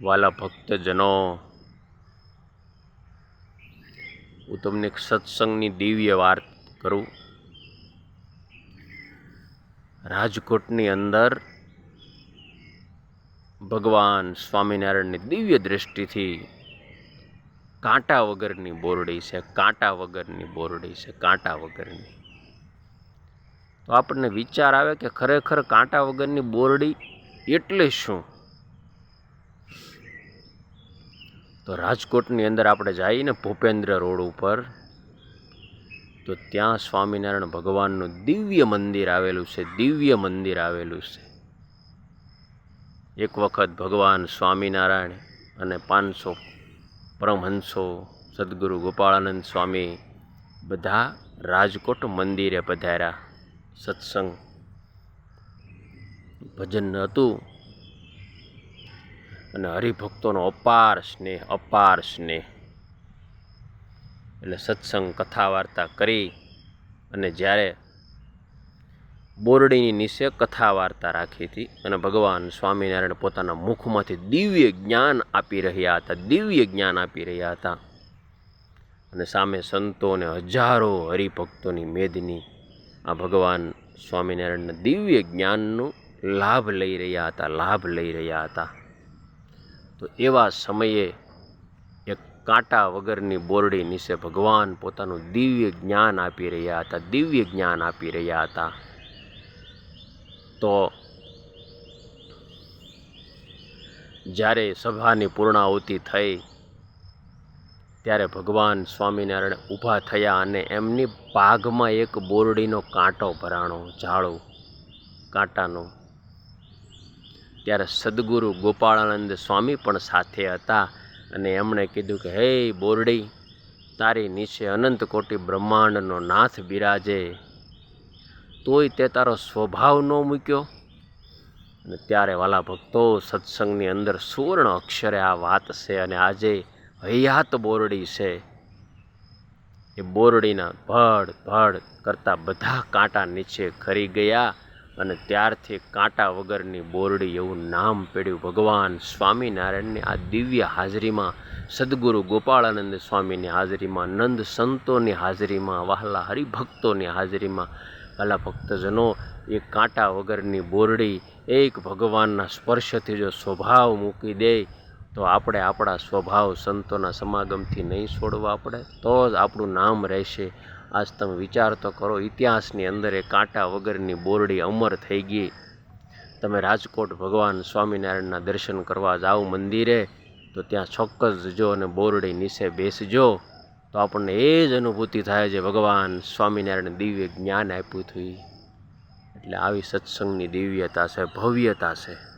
વાલા ભક્તજનો, હું તમને એક સત્સંગની દિવ્ય વાત કરું. રાજકોટની અંદર ભગવાન સ્વામિનારાયણની દિવ્ય દૃષ્ટિથી કાંટા વગરની બોરડી છે. કાંટા વગરની બોરડી છે, કાંટા વગરની. તો આપણને વિચાર આવે કે ખરેખર કાંટા વગરની બોરડી એટલે શું? તો રાજકોટની અંદર આપણે જઈએ ને ભૂપેન્દ્ર રોડ ઉપર, તો ત્યાં સ્વામિનારાયણ ભગવાનનું દિવ્ય મંદિર આવેલું છે. દિવ્ય મંદિર આવેલું છે. એક વખત ભગવાન સ્વામિનારાયણ અને 500 પરમહંસો, સદગુરુ ગોપાળાનંદ સ્વામી બધા રાજકોટ મંદિરે પધાર્યા. સત્સંગ ભજન હતું અને હરિભક્તોનો અપાર સ્નેહ, અપાર સ્નેહ. એટલે સત્સંગ કથા વાર્તા કરી અને જ્યારે બોરડીની નીચે કથા વાર્તા રાખી હતી અને ભગવાન સ્વામિનારાયણ પોતાના મુખમાંથી દિવ્ય જ્ઞાન આપી રહ્યા હતા. દિવ્ય જ્ઞાન આપી રહ્યા હતા અને સામે સંતો અને હજારો હરિભક્તોની મેદની આ ભગવાન સ્વામિનારાયણના દિવ્ય જ્ઞાનનો લાભ લઈ રહ્યા હતા, લાભ લઈ રહ્યા હતા. તો એવા સમયે એક કાંટા વગરની બોરડી નીચે ભગવાન પોતાનું દિવ્ય જ્ઞાન આપી રહ્યા હતા, દિવ્ય જ્ઞાન આપી રહ્યા હતા. તો જ્યારે સભાની પૂર્ણાહુતિ થઈ ત્યારે ભગવાન સ્વામિનારાયણ ઊભા થયા અને એમની પાઘમાં એક બોરડીનો કાંટો ભરાણો, ઝાડો કાંટાનો. ત્યારે સદગુરુ ગોપાળાનંદ સ્વામી પણ સાથે હતા અને એમણે કીધું કે હે બોરડી, તારી નીચે અનંત કોટી બ્રહ્માંડનો નાથ બિરાજે, તોય તે તારો સ્વભાવ ન મૂક્યો. અને ત્યારે વાલા ભક્તો, સત્સંગની અંદર સુવર્ણ અક્ષરે આ વાત છે અને આજે હયાત બોરડી છે. એ બોરડીના ભડ ભડ કરતા બધા કાંટા નીચે ખરી ગયા અને ત્યારથી કાંટા વગરની બોરડી એવું નામ પડ્યું. ભગવાન સ્વામિનારાયણની આ દિવ્ય હાજરીમાં, સદગુરુ ગોપાળાનંદ સ્વામીની હાજરીમાં, નંદ સંતોની હાજરીમાં, વહાલા હરિભક્તોની હાજરીમાં, વહાલા ભક્તજનો, એ કાંટા વગરની બોરડી એક ભગવાનના સ્પર્શથી જો સ્વભાવ મૂકી દે તો આપણે આપણા સ્વભાવ સંતોના સમાગમથી નહીં છોડવા પડે, તો જ આપણું નામ રહેશે. આજ તમે વિચાર તો કરો, ઇતિહાસની અંદર એ કાંટા વગરની બોરડી અમર થઈ ગઈ. તમે રાજકોટ ભગવાન સ્વામિનારાયણના દર્શન કરવા જાઓ મંદિરે, તો ત્યાં ચોક્કસ જજો અને બોરડી નીચે બેસજો, તો આપણને એ જ અનુભૂતિ થાય છે ભગવાન સ્વામિનારાયણ દિવ્ય જ્ઞાન આપ્યું હતું. એટલે આવી સત્સંગની દિવ્યતા છે, ભવ્યતા છે.